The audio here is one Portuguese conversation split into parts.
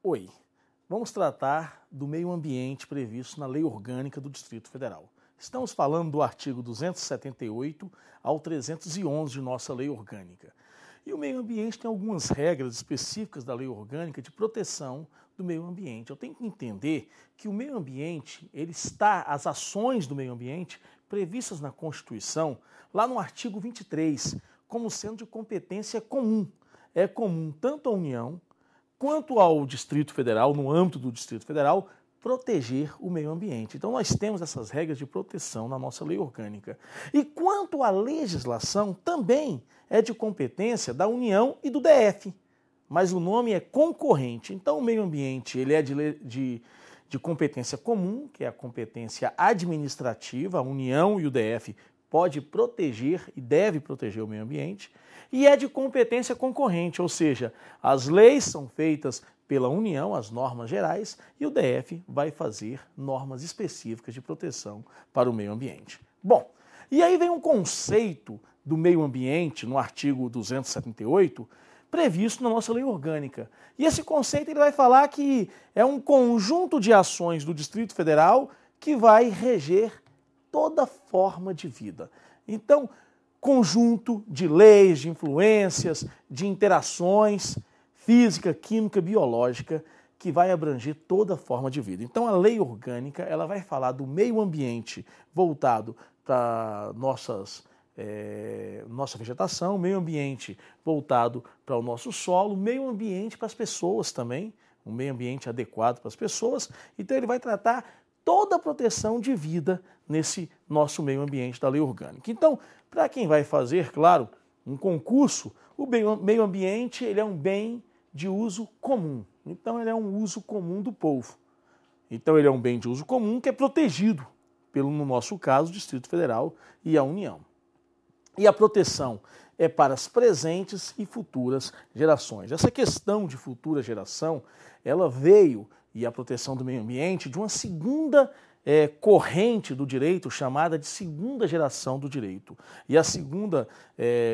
Oi, vamos tratar do meio ambiente previsto na Lei Orgânica do Distrito Federal. Estamos falando do artigo 278 ao 311 de nossa Lei Orgânica. E o meio ambiente tem algumas regras específicas da Lei Orgânica de proteção do meio ambiente. Eu tenho que entender que o meio ambiente, as ações do meio ambiente previstas na Constituição, lá no artigo 23, como sendo de competência comum. É comum tanto à União quanto ao Distrito Federal, no âmbito do Distrito Federal, proteger o meio ambiente. Então nós temos essas regras de proteção na nossa lei orgânica. E quanto à legislação, também é de competência da União e do DF, mas o nome é concorrente. Então o meio ambiente ele é de competência comum, que é a competência administrativa, a União e o DF pode proteger e deve proteger o meio ambiente, e é de competência concorrente, ou seja, as leis são feitas pela União, as normas gerais, e o DF vai fazer normas específicas de proteção para o meio ambiente. Bom, e aí vem um conceito do meio ambiente no artigo 278, previsto na nossa lei orgânica. E esse conceito ele vai falar que é um conjunto de ações do Distrito Federal que vai reger toda forma de vida. Então, conjunto de leis, de influências, de interações física, química, biológica, que vai abranger toda forma de vida. Então, a lei orgânica ela vai falar do meio ambiente voltado para nossa vegetação, meio ambiente voltado para o nosso solo, meio ambiente para as pessoas também, um meio ambiente adequado para as pessoas. Então, ele vai tratar toda a proteção de vida nesse nosso meio ambiente da lei orgânica. Então, para quem vai fazer, claro, um concurso, o meio ambiente ele é um bem de uso comum. Então, ele é um uso comum do povo. Então, ele é um bem de uso comum que é protegido pelo, no nosso caso, o Distrito Federal e a União. E a proteção é para as presentes e futuras gerações. Essa questão de futura geração, ela veio, e a proteção do meio ambiente, de uma segunda corrente do direito, chamada de segunda geração do direito. E a segunda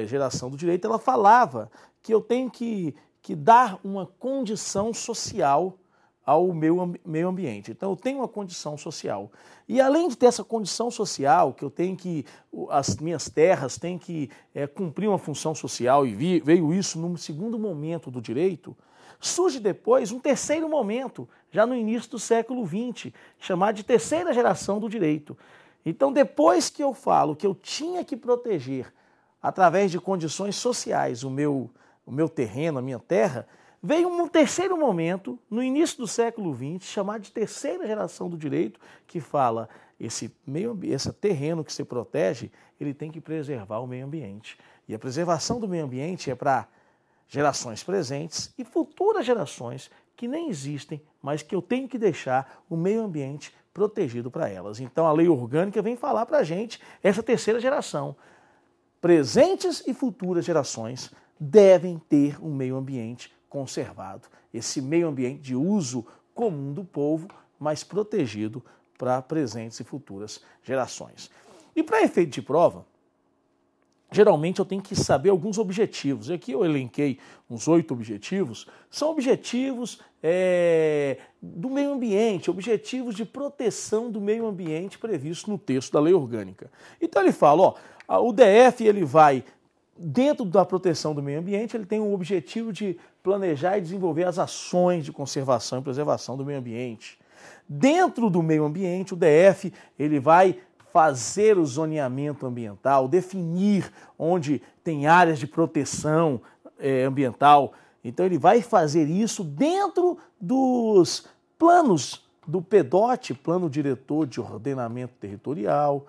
geração do direito, ela falava que eu tenho que dar uma condição social ao meu meio ambiente. Então, eu tenho uma condição social. E além de ter essa condição social, que eu tenho que, as minhas terras têm que cumprir uma função social, e veio isso num segundo momento do direito, surge depois um terceiro momento, já no início do século XX, chamado de terceira geração do direito. Então, depois que eu falo que eu tinha que proteger, através de condições sociais, o meu terreno, a minha terra, veio um terceiro momento, no início do século XX, chamado de terceira geração do direito, que fala, esse terreno que se protege, ele tem que preservar o meio ambiente. E a preservação do meio ambiente é para gerações presentes e futuras gerações que nem existem, mas que eu tenho que deixar o meio ambiente protegido para elas. Então a lei orgânica vem falar para a gente essa terceira geração. Presentes e futuras gerações devem ter um meio ambiente conservado. Esse meio ambiente de uso comum do povo, mas protegido para presentes e futuras gerações. E para efeito de prova, geralmente eu tenho que saber alguns objetivos. Aqui eu elenquei uns 8 objetivos. São objetivos do meio ambiente, objetivos de proteção do meio ambiente previsto no texto da lei orgânica. Então ele fala, o DF ele vai, dentro da proteção do meio ambiente, ele tem o objetivo de planejar e desenvolver as ações de conservação e preservação do meio ambiente. Dentro do meio ambiente, o DF ele vai fazer o zoneamento ambiental, definir onde tem áreas de proteção ambiental. Então ele vai fazer isso dentro dos planos do PDOT, Plano Diretor de Ordenamento Territorial,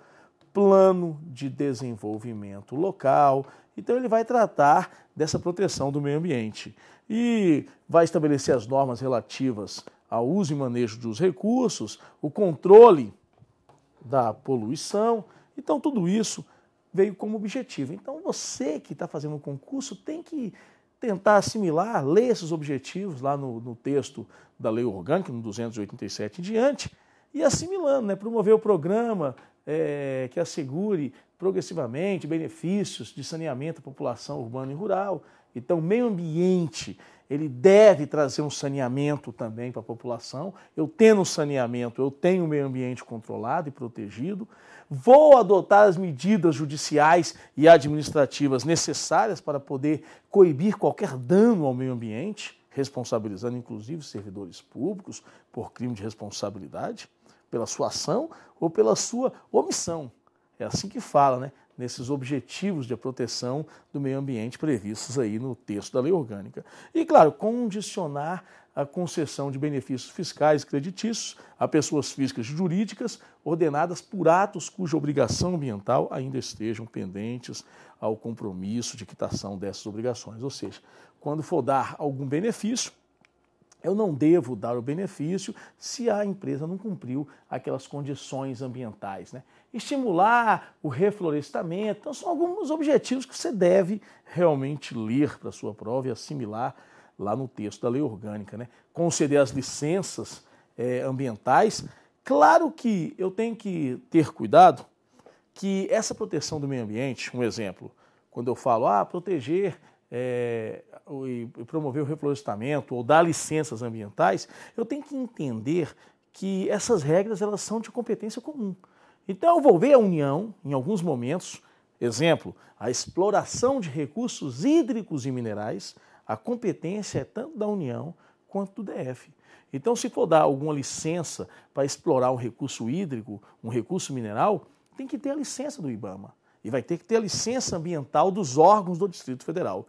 Plano de Desenvolvimento Local. Então ele vai tratar dessa proteção do meio ambiente e vai estabelecer as normas relativas ao uso e manejo dos recursos, o controle da poluição. Então tudo isso veio como objetivo. Então você que está fazendo um concurso tem que tentar assimilar, ler esses objetivos lá no texto da lei orgânica, no 287 em diante, e assimilando, né? Promover o programa que assegure progressivamente benefícios de saneamento à população urbana e rural. Então, meio ambiente ele deve trazer um saneamento também para a população. Eu tendo saneamento, eu tenho o meio ambiente controlado e protegido. Vou adotar as medidas judiciais e administrativas necessárias para poder coibir qualquer dano ao meio ambiente, responsabilizando inclusive servidores públicos por crime de responsabilidade, pela sua ação ou pela sua omissão. É assim que fala, né? Nesses objetivos de proteção do meio ambiente previstos aí no texto da lei orgânica. E, claro, condicionar a concessão de benefícios fiscais e creditícios a pessoas físicas e jurídicas ordenadas por atos cuja obrigação ambiental ainda estejam pendentes ao compromisso de quitação dessas obrigações. Ou seja, quando for dar algum benefício, eu não devo dar o benefício se a empresa não cumpriu aquelas condições ambientais, né? Estimular o reflorestamento, então são alguns objetivos que você deve realmente ler para a sua prova e assimilar lá no texto da lei orgânica, né? Conceder as licenças ambientais. Claro que eu tenho que ter cuidado que essa proteção do meio ambiente, um exemplo, quando eu falo proteger e promover o reflorestamento ou dar licenças ambientais, eu tenho que entender que essas regras elas são de competência comum. Então eu vou ver a União, em alguns momentos, exemplo, a exploração de recursos hídricos e minerais, a competência é tanto da União quanto do DF. Então, se for dar alguma licença para explorar um recurso hídrico, um recurso mineral, tem que ter a licença do IBAMA. E vai ter que ter a licença ambiental dos órgãos do Distrito Federal.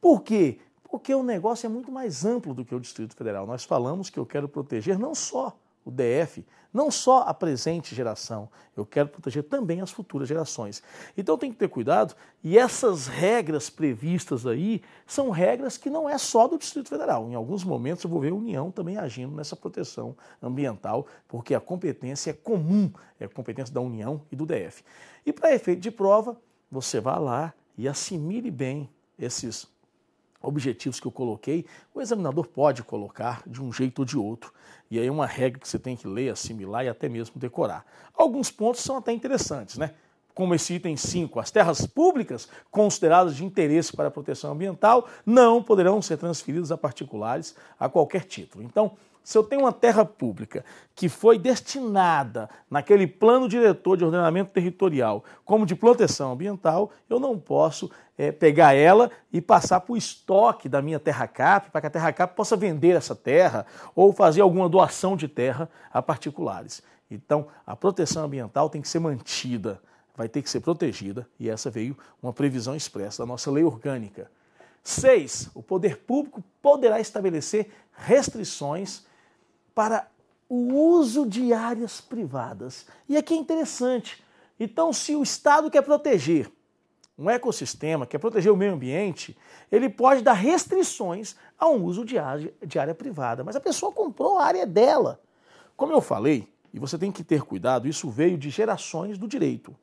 Por quê? Porque o negócio é muito mais amplo do que o Distrito Federal. Nós falamos que eu quero proteger não só o DF, não só a presente geração, eu quero proteger também as futuras gerações. Então tem que ter cuidado, e essas regras previstas aí são regras que não é só do Distrito Federal. Em alguns momentos eu vou ver a União também agindo nessa proteção ambiental, porque a competência é comum, é a competência da União e do DF. E para efeito de prova, você vai lá e assimile bem esses objetivos que eu coloquei. O examinador pode colocar de um jeito ou de outro. E aí é uma regra que você tem que ler, assimilar e até mesmo decorar. Alguns pontos são até interessantes, né? Como esse item 5, as terras públicas consideradas de interesse para a proteção ambiental não poderão ser transferidas a particulares a qualquer título. Então, se eu tenho uma terra pública que foi destinada naquele plano diretor de ordenamento territorial como de proteção ambiental, eu não posso pegar ela e passar para o estoque da minha TerraCap, para que a TerraCap possa vender essa terra ou fazer alguma doação de terra a particulares. Então, a proteção ambiental tem que ser mantida, vai ter que ser protegida, e essa veio uma previsão expressa da nossa lei orgânica. 6. O poder público poderá estabelecer restrições para o uso de áreas privadas. E aqui é interessante. Então, se o Estado quer proteger um ecossistema, quer proteger o meio ambiente, ele pode dar restrições ao uso de área privada. Mas a pessoa comprou a área dela. Como eu falei, e você tem que ter cuidado, isso veio de gerações do direito.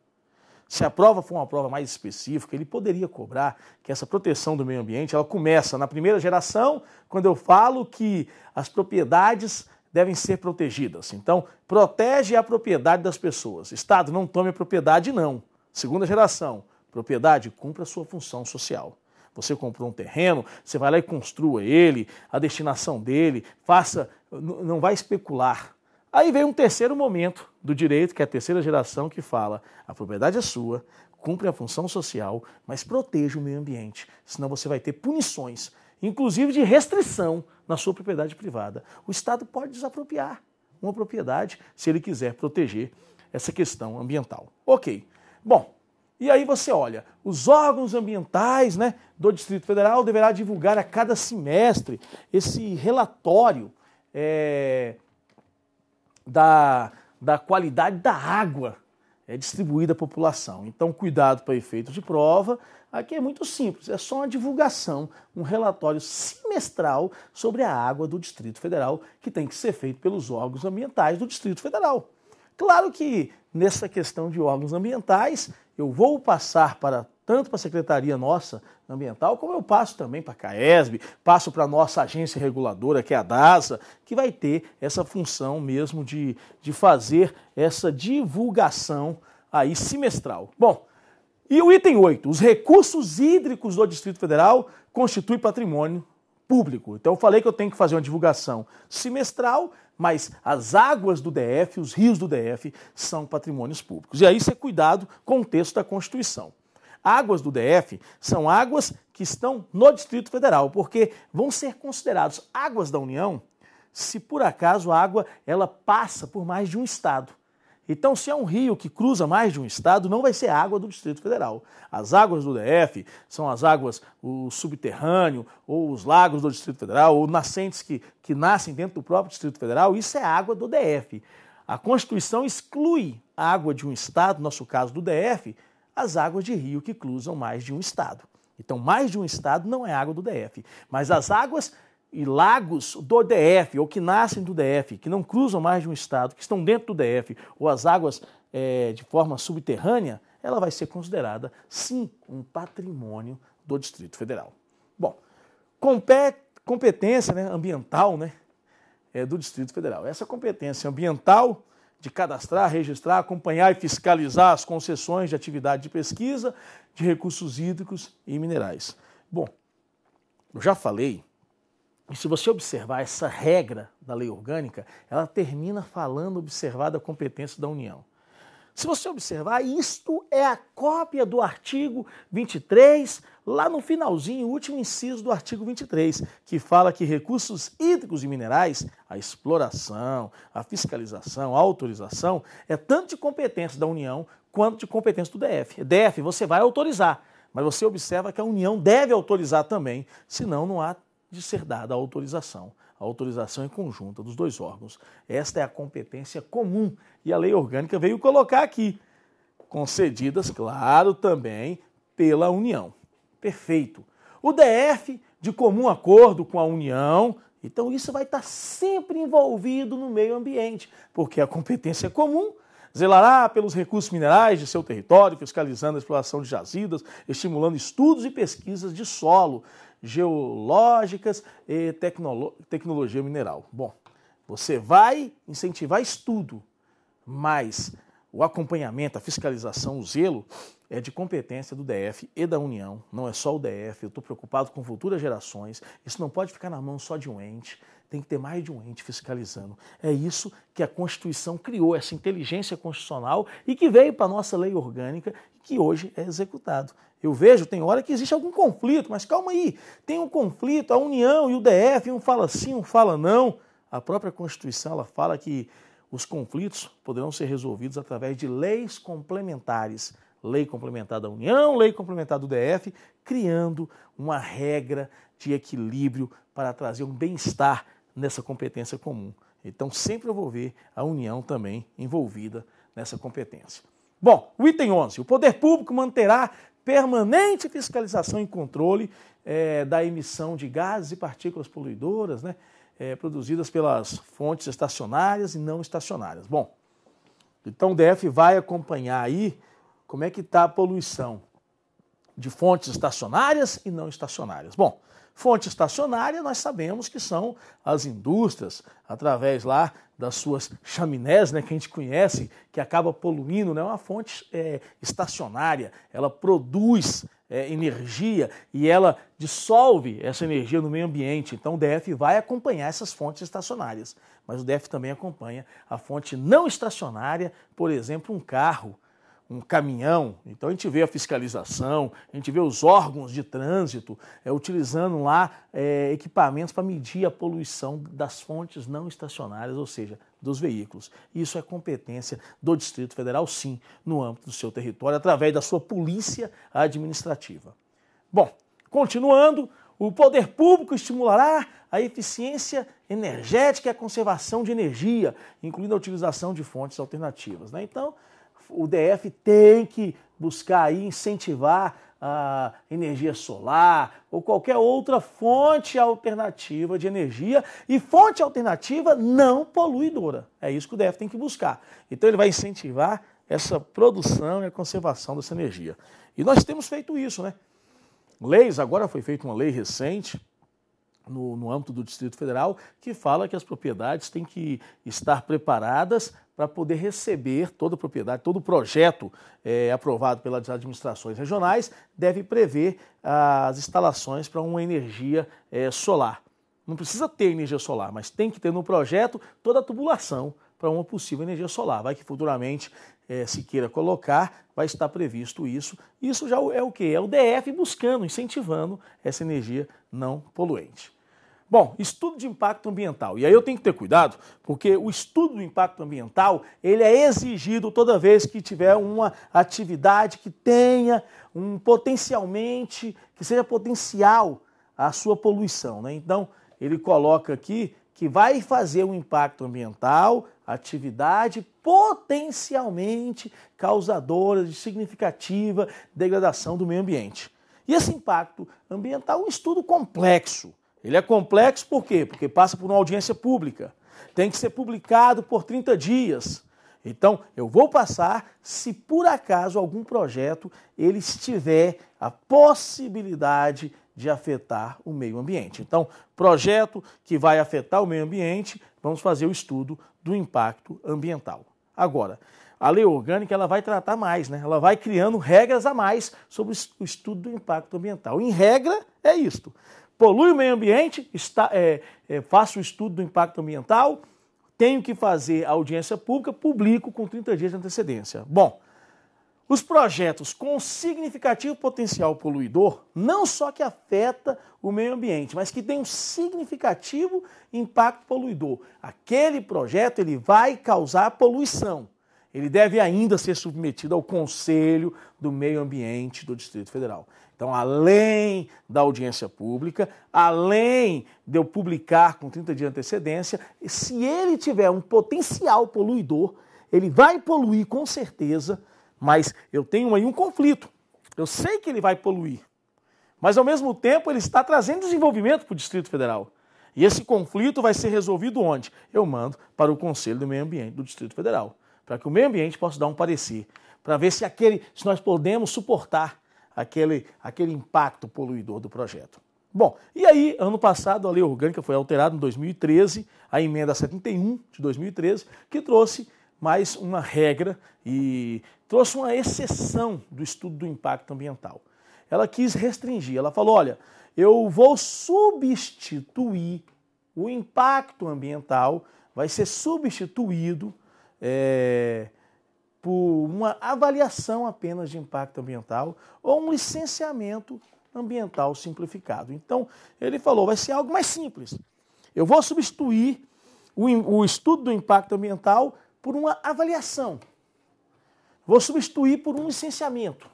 Se a prova for uma prova mais específica, ele poderia cobrar que essa proteção do meio ambiente, ela começa na primeira geração, quando eu falo que as propriedades devem ser protegidas. Então, protege a propriedade das pessoas. Estado, não tome a propriedade, não. Segunda geração, propriedade, cumpra a sua função social. Você comprou um terreno, você vai lá e construa ele, a destinação dele, não vai especular. Aí vem um terceiro momento do direito, que é a terceira geração, que fala: a propriedade é sua, cumpre a função social, mas proteja o meio ambiente, senão você vai ter punições, inclusive de restrição na sua propriedade privada. O Estado pode desapropriar uma propriedade se ele quiser proteger essa questão ambiental. Ok. Bom, e aí você olha, os órgãos ambientais, né, do Distrito Federal deverá divulgar a cada semestre esse relatório da qualidade da água distribuída à população. Então, cuidado para efeitos de prova. Aqui é muito simples, é só uma divulgação, um relatório semestral sobre a água do Distrito Federal, que tem que ser feito pelos órgãos ambientais do Distrito Federal. Claro que nessa questão de órgãos ambientais, eu vou passar tanto para a Secretaria nossa ambiental, como eu passo também para a CAESB, passo para a nossa agência reguladora, que é a DASA, que vai ter essa função mesmo de fazer essa divulgação aí semestral. Bom, e o item 8, os recursos hídricos do Distrito Federal constituem patrimônio público. Então eu falei que eu tenho que fazer uma divulgação semestral, mas as águas do DF, os rios do DF, são patrimônios públicos. E aí isso é cuidado com o texto da Constituição. Águas do DF são águas que estão no Distrito Federal, porque vão ser considerados águas da União se por acaso a água ela passa por mais de um estado. Então, se é um rio que cruza mais de um estado, não vai ser água do Distrito Federal. As águas do DF são as águas, o subterrâneo, ou os lagos do Distrito Federal, ou nascentes que nascem dentro do próprio Distrito Federal, isso é água do DF. A Constituição exclui a água de um estado, no nosso caso do DF, as águas de rio que cruzam mais de um estado. Então, mais de um estado não é água do DF, mas as águas e lagos do DF, ou que nascem do DF, que não cruzam mais de um estado, que estão dentro do DF, ou as águas de forma subterrânea, ela vai ser considerada, sim, um patrimônio do Distrito Federal. Bom, competência, né, ambiental, né, do Distrito Federal. Essa competência ambiental de cadastrar, registrar, acompanhar e fiscalizar as concessões de atividade de pesquisa de recursos hídricos e minerais. Bom, eu já falei. E se você observar essa regra da lei orgânica, ela termina falando observar da competência da União. Se você observar, isto é a cópia do artigo 23, lá no finalzinho, o último inciso do artigo 23, que fala que recursos hídricos e minerais, a exploração, a fiscalização, a autorização, é tanto de competência da União quanto de competência do DF. DF, você vai autorizar, mas você observa que a União deve autorizar também, senão não há de ser dada a autorização. A autorização é conjunta dos dois órgãos. Esta é a competência comum e a lei orgânica veio colocar aqui, concedidas, claro, também pela União. Perfeito. O DF, de comum acordo com a União, então isso vai estar sempre envolvido no meio ambiente, porque a competência é comum, zelará pelos recursos minerais de seu território, fiscalizando a exploração de jazidas, estimulando estudos e pesquisas de solo, geológicas e tecnologia mineral. Bom, você vai incentivar estudo, mas o acompanhamento, a fiscalização, o zelo é de competência do DF e da União. Não é só o DF, eu estou preocupado com futuras gerações. Isso não pode ficar na mão só de um ente, tem que ter mais de um ente fiscalizando. É isso que a Constituição criou, essa inteligência constitucional e que veio para a nossa lei orgânica e que hoje é executado. Eu vejo, tem hora que existe algum conflito, mas calma aí, tem um conflito, a União e o DF, um fala sim, um fala não. A própria Constituição ela fala que os conflitos poderão ser resolvidos através de leis complementares. Lei complementar da União, lei complementar do DF, criando uma regra de equilíbrio para trazer um bem-estar nessa competência comum. Então, sempre eu vou ver a União também envolvida nessa competência. Bom, o item 11. O poder público manterá permanente fiscalização e controle da emissão de gases e partículas poluidoras, né, produzidas pelas fontes estacionárias e não estacionárias. Bom, então o DF vai acompanhar aí como é que está a poluição de fontes estacionárias e não estacionárias. Bom, fonte estacionária nós sabemos que são as indústrias, através lá das suas chaminés, né, que a gente conhece, que acaba poluindo, né, uma fonte estacionária, ela produz energia e ela dissolve essa energia no meio ambiente. Então o DF vai acompanhar essas fontes estacionárias, mas o DF também acompanha a fonte não estacionária, por exemplo, um carro, um caminhão. Então a gente vê a fiscalização, a gente vê os órgãos de trânsito utilizando lá equipamentos para medir a poluição das fontes não estacionárias, ou seja, dos veículos. Isso é competência do Distrito Federal, sim, no âmbito do seu território, através da sua polícia administrativa. Bom, continuando, o poder público estimulará a eficiência energética e a conservação de energia, incluindo a utilização de fontes alternativas, né? Então, o DF tem que buscar aí incentivar a energia solar ou qualquer outra fonte alternativa de energia e fonte alternativa não poluidora. É isso que o DF tem que buscar. Então ele vai incentivar essa produção e a conservação dessa energia. E nós temos feito isso, né? Leis, agora foi feita uma lei recente no âmbito do Distrito Federal, que fala que as propriedades têm que estar preparadas para poder receber toda a propriedade, todo o projeto aprovado pelas administrações regionais deve prever as instalações para uma energia solar. Não precisa ter energia solar, mas tem que ter no projeto toda a tubulação para uma possível energia solar. Vai que futuramente se queira colocar, vai estar previsto isso. Isso já é o quê? É o DF buscando, incentivando essa energia não poluente. Bom, estudo de impacto ambiental. E aí eu tenho que ter cuidado, porque o estudo do impacto ambiental, ele é exigido toda vez que tiver uma atividade que tenha que seja potencial a sua poluição, né? Então, ele coloca aqui que vai fazer um impacto ambiental, atividade potencialmente causadora de significativa degradação do meio ambiente. E esse impacto ambiental é um estudo complexo. Ele é complexo por quê? Porque passa por uma audiência pública. Tem que ser publicado por 30 dias. Então, eu vou passar se por acaso algum projeto ele tiver a possibilidade de afetar o meio ambiente. Então, projeto que vai afetar o meio ambiente, vamos fazer o estudo do impacto ambiental. Agora, a lei orgânica ela vai tratar mais, né? Ela vai criando regras a mais sobre o estudo do impacto ambiental. Em regra, é isto. Polui o meio ambiente, faço o estudo do impacto ambiental, tenho que fazer a audiência pública, publico com 30 dias de antecedência. Bom, os projetos com significativo potencial poluidor, não só que afeta o meio ambiente, mas que tem um significativo impacto poluidor. Aquele projeto ele vai causar poluição. Ele deve ainda ser submetido ao Conselho do Meio Ambiente do Distrito Federal. Então, além da audiência pública, além de eu publicar com 30 dias de antecedência, se ele tiver um potencial poluidor, ele vai poluir com certeza, mas eu tenho aí um conflito. Eu sei que ele vai poluir, mas ao mesmo tempo ele está trazendo desenvolvimento para o Distrito Federal. E esse conflito vai ser resolvido onde? Eu mando para o Conselho do Meio Ambiente do Distrito Federal, para que o meio ambiente possa dar um parecer, para ver se nós podemos suportar aquele impacto poluidor do projeto. Bom, e aí, ano passado, a lei orgânica foi alterada em 2013, a emenda 71 de 2013, que trouxe mais uma regra e trouxe uma exceção do estudo do impacto ambiental. Ela quis restringir, ela falou, olha, eu vou substituir o impacto ambiental, vai ser substituído por uma avaliação apenas de impacto ambiental ou um licenciamento ambiental simplificado. Então, ele falou, vai ser algo mais simples. Eu vou substituir o estudo do impacto ambiental por uma avaliação. Vou substituir por um licenciamento.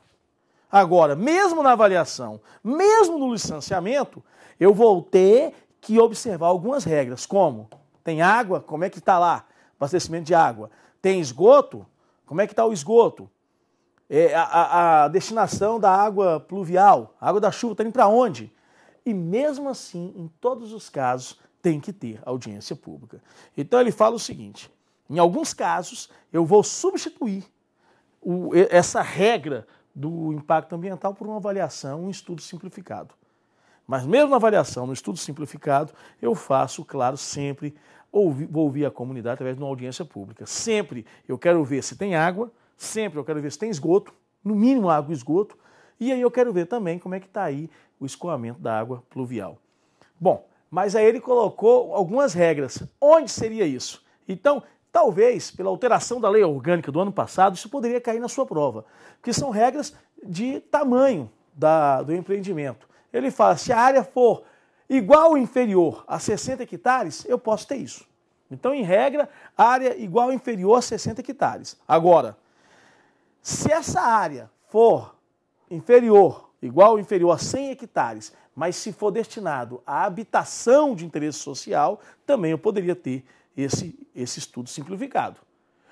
Agora, mesmo na avaliação, mesmo no licenciamento, eu vou ter que observar algumas regras, como tem água, como é que está lá, abastecimento de água, tem esgoto, como é que está o esgoto? A destinação da água pluvial, a água da chuva está indo para onde? E mesmo assim, em todos os casos, tem que ter audiência pública. Então ele fala o seguinte, em alguns casos, eu vou substituir essa regra do impacto ambiental por uma avaliação, um estudo simplificado. Mas mesmo na avaliação, no estudo simplificado, eu faço, claro, sempre vou ouvir a comunidade através de uma audiência pública. Sempre eu quero ver se tem água, sempre eu quero ver se tem esgoto, no mínimo água e esgoto, e aí eu quero ver também como é que está aí o escoamento da água pluvial. Bom, mas aí ele colocou algumas regras. Onde seria isso? Então, talvez, pela alteração da lei orgânica do ano passado, isso poderia cair na sua prova, que são regras de tamanho do empreendimento. Ele fala, se a área for igual ou inferior a 60 hectares, eu posso ter isso. Então, em regra, área igual ou inferior a 60 hectares. Agora, se essa área for igual ou inferior a 100 hectares, mas se for destinado à habitação de interesse social, também eu poderia ter esse estudo simplificado.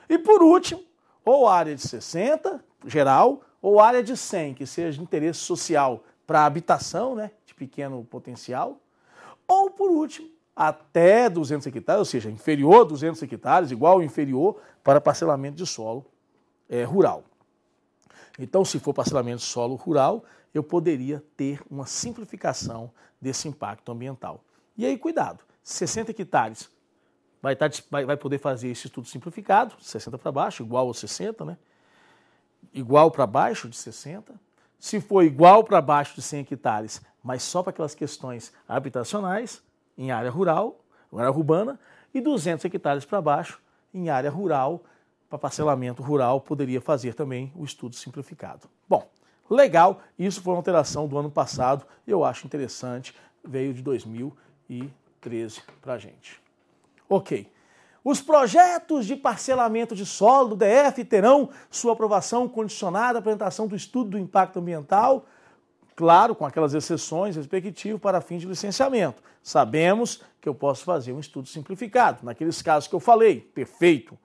E por último, ou área de 60, geral, ou área de 100, que seja de interesse social para habitação, né, de pequeno potencial, ou por último, até 200 hectares, ou seja, inferior a 200 hectares, igual ou inferior, para parcelamento de solo rural. Então, se for parcelamento de solo rural, eu poderia ter uma simplificação desse impacto ambiental. E aí, cuidado, 60 hectares vai poder fazer esse estudo simplificado, 60 para baixo, igual aos 60, né? Igual para baixo de 60. Se for igual para baixo de 100 hectares, mas só para aquelas questões habitacionais, em área rural, área urbana, e 200 hectares para baixo, em área rural, para parcelamento rural, poderia fazer também o estudo simplificado. Bom, legal, isso foi uma alteração do ano passado, eu acho interessante, veio de 2013 para a gente. Ok. Os projetos de parcelamento de solo do DF terão sua aprovação condicionada à apresentação do estudo do impacto ambiental, claro, com aquelas exceções respectivas para fins de licenciamento. Sabemos que eu posso fazer um estudo simplificado. Naqueles casos que eu falei, perfeito.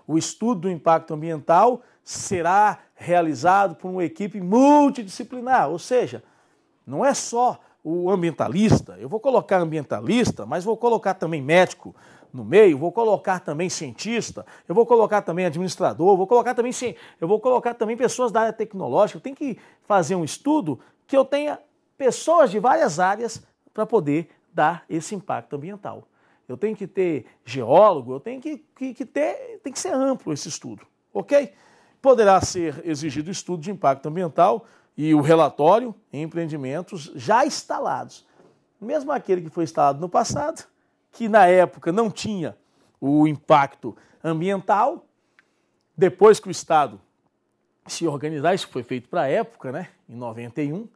O estudo do impacto ambiental será realizado por uma equipe multidisciplinar, ou seja, não é só o ambientalista, eu vou colocar ambientalista, mas vou colocar também médico no meio, vou colocar também cientista, eu vou colocar também administrador, eu vou colocar também pessoas da área tecnológica. Eu tenho que fazer um estudo que eu tenha pessoas de várias áreas para poder dar esse impacto ambiental. Eu tenho que ter geólogo, eu tenho que ser amplo esse estudo, ok? Poderá ser exigido estudo de impacto ambiental e o relatório em empreendimentos já instalados. Mesmo aquele que foi instalado no passado, que na época não tinha o impacto ambiental, depois que o Estado se organizar, isso foi feito para a época, né? Em 91,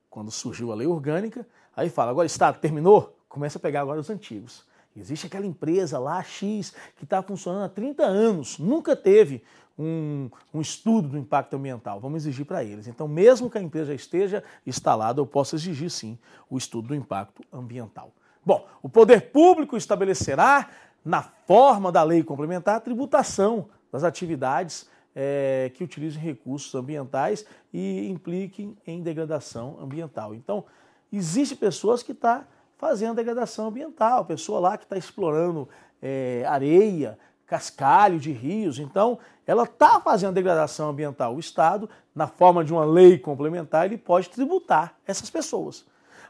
quando surgiu a lei orgânica, aí fala, agora Estado, terminou? Começa a pegar agora os antigos. Existe aquela empresa lá, X, que está funcionando há 30 anos, nunca teve um estudo do impacto ambiental. Vamos exigir para eles. Então, mesmo que a empresa já esteja instalada, eu posso exigir sim o estudo do impacto ambiental. Bom, o poder público estabelecerá, na forma da lei complementar, a tributação das atividades que utilizem recursos ambientais e impliquem em degradação ambiental. Então, existem pessoas que estão fazendo degradação ambiental, pessoa lá que está explorando areia, cascalho de rios, então ela está fazendo degradação ambiental. O Estado, na forma de uma lei complementar, ele pode tributar essas pessoas.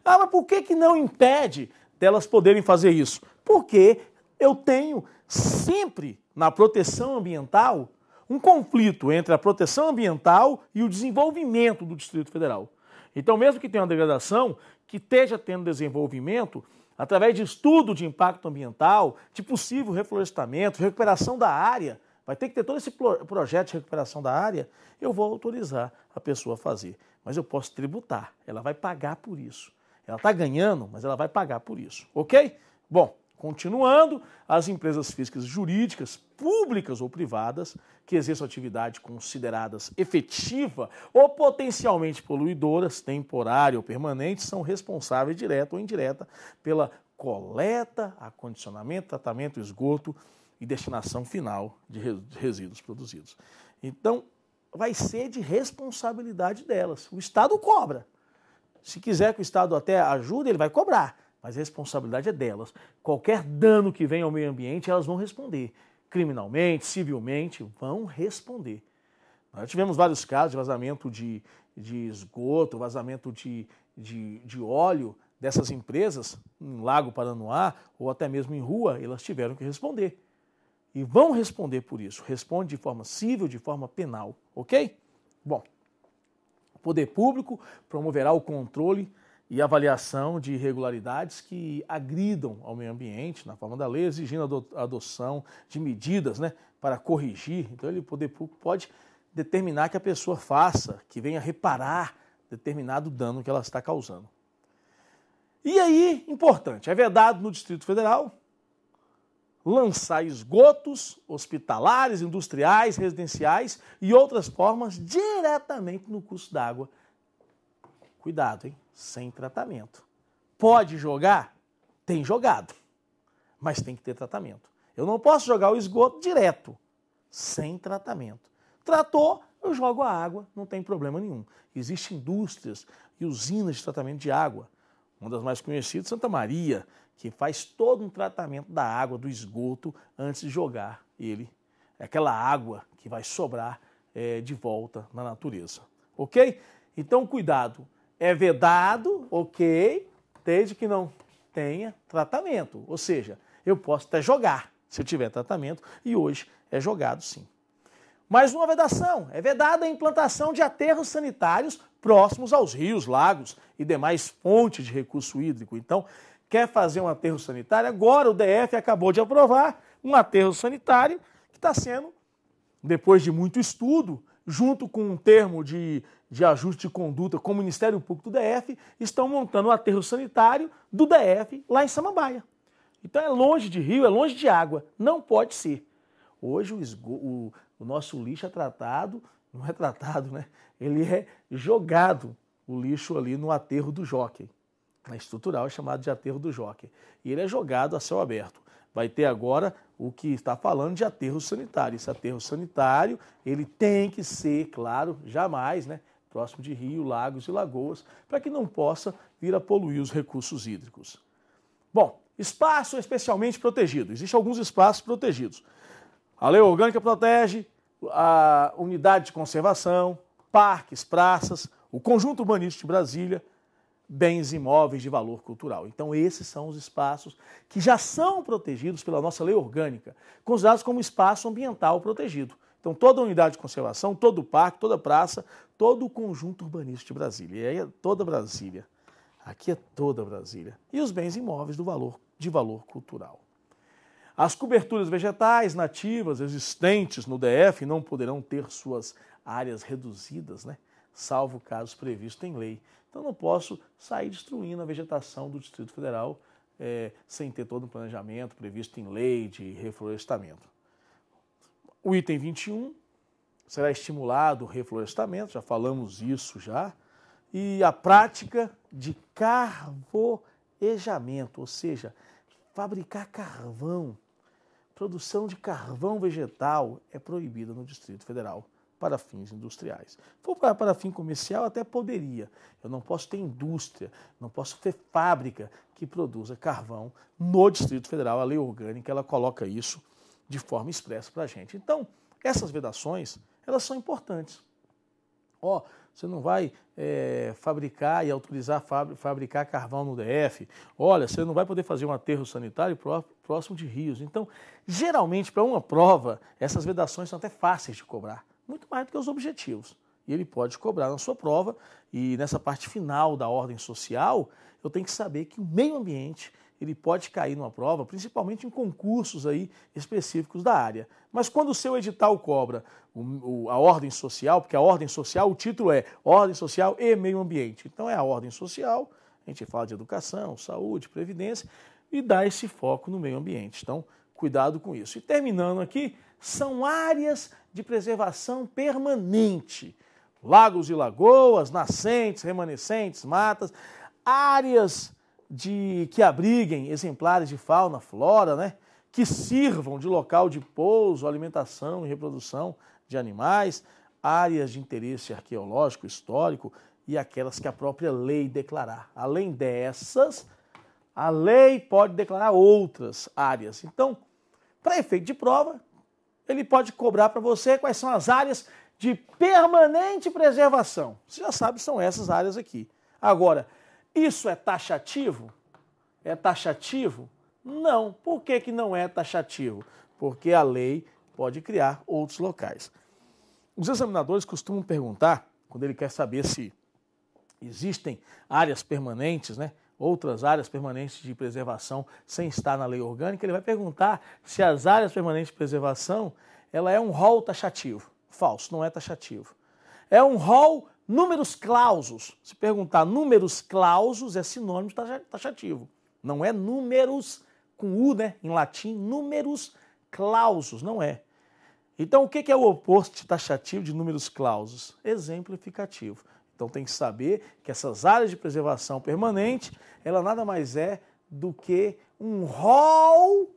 Ah, mas por que não impede delas poderem fazer isso? Porque eu tenho sempre na proteção ambiental um conflito entre a proteção ambiental e o desenvolvimento do Distrito Federal. Então, mesmo que tenha uma degradação, que esteja tendo desenvolvimento, através de estudo de impacto ambiental, de possível reflorestamento, recuperação da área, vai ter que ter todo esse projeto de recuperação da área, eu vou autorizar a pessoa a fazer. Mas eu posso tributar, ela vai pagar por isso. Ela está ganhando, mas ela vai pagar por isso, ok? Bom, continuando, as empresas físicas e jurídicas, públicas ou privadas, que exerçam atividade consideradas efetiva ou potencialmente poluidoras, temporária ou permanente, são responsáveis direta ou indireta pela coleta, acondicionamento, tratamento, esgoto e destinação final de resíduos produzidos. Então, vai ser de responsabilidade delas. O Estado cobra. Se quiser que o Estado até ajude, ele vai cobrar. Mas a responsabilidade é delas. Qualquer dano que venha ao meio ambiente, elas vão responder. Criminalmente, civilmente, vão responder. Nós tivemos vários casos de vazamento de esgoto, vazamento de óleo dessas empresas, em Lago Paranoá, ou até mesmo em rua, elas tiveram que responder. E vão responder por isso. Responde de forma civil, de forma penal. Ok? Bom, o poder público promoverá o controle e avaliação de irregularidades que agridam ao meio ambiente, na forma da lei, exigindo a adoção de medidas, né, para corrigir. Então, o poder público pode determinar que a pessoa faça, que venha reparar determinado dano que ela está causando. E aí, importante, é vedado no Distrito Federal lançar esgotos hospitalares, industriais, residenciais e outras formas diretamente no curso d'água. Cuidado, hein? Sem tratamento. Pode jogar? Tem jogado, mas tem que ter tratamento. Eu não posso jogar o esgoto direto, sem tratamento. Tratou, eu jogo a água, não tem problema nenhum. Existem indústrias e usinas de tratamento de água. Uma das mais conhecidas, Santa Maria, que faz todo um tratamento da água, do esgoto, antes de jogar ele. É aquela água que vai sobrar de volta na natureza. Ok? Então, cuidado. É vedado, ok, desde que não tenha tratamento. Ou seja, eu posso até jogar se eu tiver tratamento, e hoje é jogado sim. Mais uma vedação, é vedada a implantação de aterros sanitários próximos aos rios, lagos e demais fontes de recurso hídrico. Então, quer fazer um aterro sanitário? Agora o DF acabou de aprovar um aterro sanitário que está sendo, depois de muito estudo, junto com um termo de ajuste de conduta com o Ministério Público do DF, estão montando o aterro sanitário do DF lá em Samambaia. Então é longe de rio, é longe de água, não pode ser. Hoje o nosso lixo é tratado, não é tratado, né? Ele é jogado, o lixo ali no aterro do Jockey. Na estrutural é chamado de aterro do Jockey. E ele é jogado a céu aberto. Vai ter agora o que está falando de aterro sanitário. Esse aterro sanitário, ele tem que ser, claro, jamais, né, próximo de rio, lagos e lagoas, para que não possa vir a poluir os recursos hídricos. Bom, espaço especialmente protegido. Existem alguns espaços protegidos. A Lei Orgânica protege a unidade de conservação, parques, praças, o conjunto urbanístico de Brasília, bens imóveis de valor cultural. Então esses são os espaços que já são protegidos pela nossa lei orgânica, considerados como espaço ambiental protegido. Então toda unidade de conservação, todo parque, toda praça, todo o conjunto urbanístico de Brasília. E aí é toda Brasília. Aqui é toda Brasília. E os bens imóveis de valor cultural. As coberturas vegetais nativas existentes no DF não poderão ter suas áreas reduzidas, né? Salvo casos previstos em lei. Então não posso sair destruindo a vegetação do Distrito Federal sem ter todo um planejamento previsto em lei de reflorestamento. O item 21 será estimulado o reflorestamento, já falamos isso já, e a prática de carvoejamento, ou seja, fabricar carvão. Produção de carvão vegetal é proibida no Distrito Federal para fins industriais. Se for para fim comercial, até poderia. Eu não posso ter indústria, não posso ter fábrica que produza carvão no Distrito Federal. A lei orgânica ela coloca isso de forma expressa para a gente. Então, essas vedações, elas são importantes. Você não vai fabricar e autorizar fabricar carvão no DF. Olha, você não vai poder fazer um aterro sanitário próximo de rios. Então, geralmente, para uma prova, essas vedações são até fáceis de cobrar. Muito mais do que os objetivos. E ele pode cobrar na sua prova. E nessa parte final da ordem social, eu tenho que saber que o meio ambiente ele pode cair numa prova, principalmente em concursos aí específicos da área. Mas quando o seu edital cobra a ordem social, porque a ordem social, o título é Ordem Social e Meio Ambiente. Então é a ordem social, a gente fala de educação, saúde, previdência, e dá esse foco no meio ambiente. Então, cuidado com isso. E terminando aqui, são áreas de preservação permanente. Lagos e lagoas, nascentes, remanescentes, matas, áreas que abriguem exemplares de fauna, flora, né? Que sirvam de local de pouso, alimentação e reprodução de animais, áreas de interesse arqueológico, histórico e aquelas que a própria lei declarar. Além dessas, a lei pode declarar outras áreas. Então, para efeito de prova, ele pode cobrar para você quais são as áreas de permanente preservação. Você já sabe, são essas áreas aqui. Agora, isso é taxativo? É taxativo? Não. Por que não é taxativo? Porque a lei pode criar outros locais. Os examinadores costumam perguntar, quando ele quer saber se existem áreas permanentes, né? Outras áreas permanentes de preservação sem estar na lei orgânica, ele vai perguntar se as áreas permanentes de preservação ela é um rol taxativo. Falso, não é taxativo. É um rol números clausos. Se perguntar números clausos, é sinônimo de taxativo. Não é números com U, né? Em latim, números clausos, não é. Então, o que é o oposto de taxativo de números clausos? Exemplificativo. Então, tem que saber que essas áreas de preservação permanente, ela nada mais é do que um rol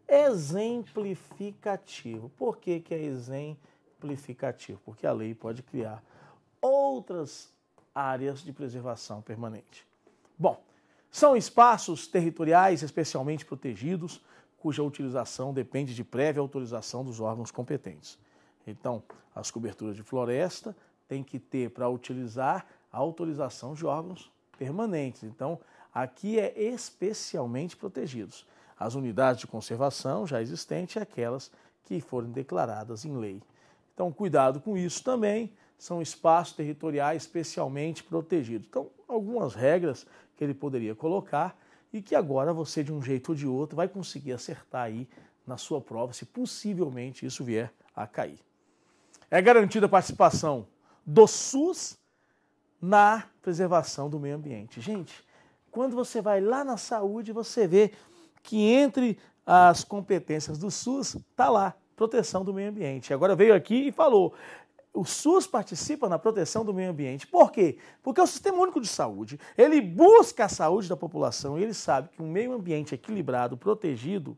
exemplificativo. Por que é exemplificativo? Porque a lei pode criar outras áreas de preservação permanente. Bom, são espaços territoriais especialmente protegidos, cuja utilização depende de prévia autorização dos órgãos competentes. Então, as coberturas de floresta têm que ter, para utilizar, a autorização de órgãos permanentes. Então, Aqui é especialmente protegidos. As unidades de conservação já existentes e aquelas que forem declaradas em lei. Então, cuidado com isso também, são espaços territoriais especialmente protegidos. Então, algumas regras que ele poderia colocar e que agora você, de um jeito ou de outro, vai conseguir acertar aí na sua prova, se possivelmente isso vier a cair. É garantida a participação do SUS na preservação do meio ambiente. Gente, quando você vai lá na saúde, você vê que entre as competências do SUS está lá, proteção do meio ambiente. Agora veio aqui e falou, o SUS participa na proteção do meio ambiente. Por quê? Porque o Sistema Único de Saúde, ele busca a saúde da população e ele sabe que um meio ambiente equilibrado, protegido,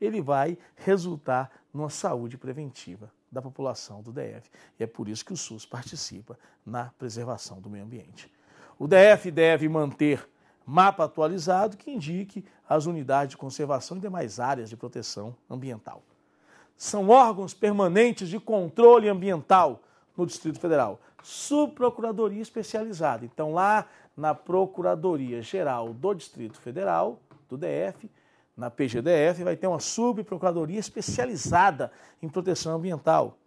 ele vai resultar numa saúde preventiva da população do DF. E é por isso que o SUS participa na preservação do meio ambiente. O DF deve manter mapa atualizado que indique as unidades de conservação e demais áreas de proteção ambiental. São órgãos permanentes de controle ambiental no Distrito Federal. Subprocuradoria especializada. Então, lá na Procuradoria Geral do Distrito Federal, do DF, na PGDF, vai ter uma subprocuradoria especializada em proteção ambiental.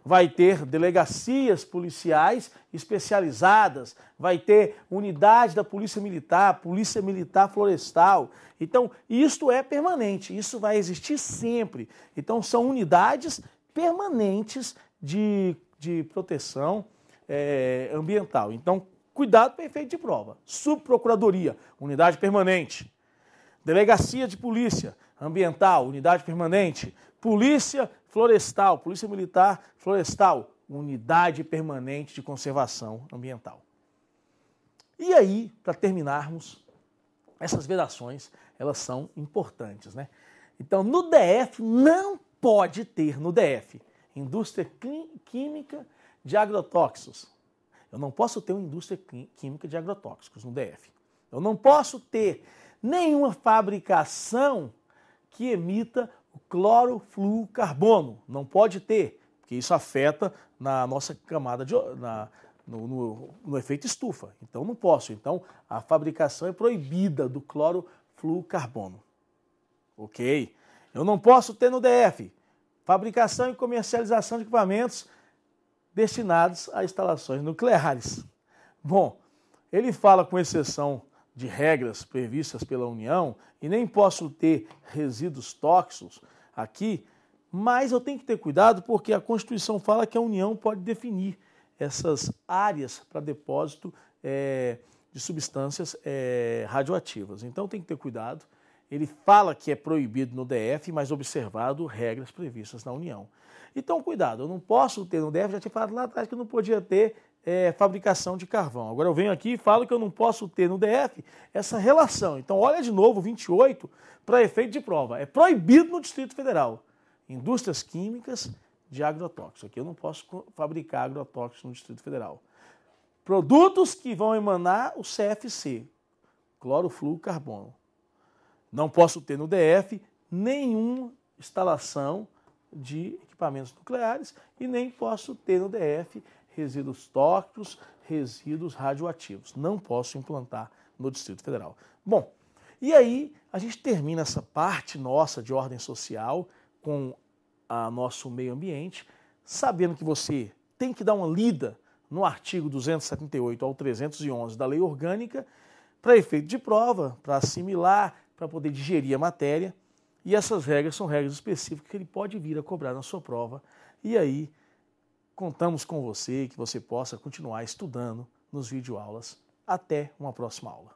Vai ter delegacias policiais especializadas, vai ter unidade da Polícia Militar Florestal. Então, isto é permanente, isso vai existir sempre. Então, são unidades permanentes de proteção ambiental. Então, cuidado para efeito de prova. Subprocuradoria, unidade permanente. Delegacia de Polícia Ambiental, unidade permanente. Polícia Florestal, Polícia Militar Florestal, unidade permanente de conservação ambiental. E aí, para terminarmos, essas vedações, elas são importantes, né? Então, no DF, não pode ter, no DF, indústria química de agrotóxicos. Eu não posso ter uma indústria química de agrotóxicos no DF. Eu não posso ter nenhuma fabricação que emita o clorofluorcarbono. Não pode ter, porque isso afeta na nossa camada no efeito estufa. Então não posso. Então a fabricação é proibida do clorofluorcarbono. Ok? Eu não posso ter no DF fabricação e comercialização de equipamentos destinados a instalações nucleares. Bom, ele fala com exceção de regras previstas pela União, e nem posso ter resíduos tóxicos aqui, mas eu tenho que ter cuidado porque a Constituição fala que a União pode definir essas áreas para depósito de substâncias radioativas. Então tem que ter cuidado. Ele fala que é proibido no DF, mas observado regras previstas na União. Então cuidado, eu não posso ter no DF, já tinha falado lá atrás que eu não podia ter fabricação de carvão. Agora eu venho aqui e falo que eu não posso ter no DF essa relação. Então olha de novo, 28, para efeito de prova. É proibido no Distrito Federal. Indústrias químicas de agrotóxicos. Aqui eu não posso fabricar agrotóxicos no Distrito Federal. Produtos que vão emanar o CFC, clorofluorcarbono. Não posso ter no DF nenhuma instalação de equipamentos nucleares e nem posso ter no DF resíduos tóxicos, resíduos radioativos. Não posso implantar no Distrito Federal. Bom, e aí a gente termina essa parte nossa de ordem social com o nosso meio ambiente, sabendo que você tem que dar uma lida no artigo 278 ao 311 da Lei Orgânica para efeito de prova, para assimilar, para poder digerir a matéria. E essas regras são regras específicas que ele pode vir a cobrar na sua prova. E aí, contamos com você, que você possa continuar estudando nos videoaulas. Até uma próxima aula.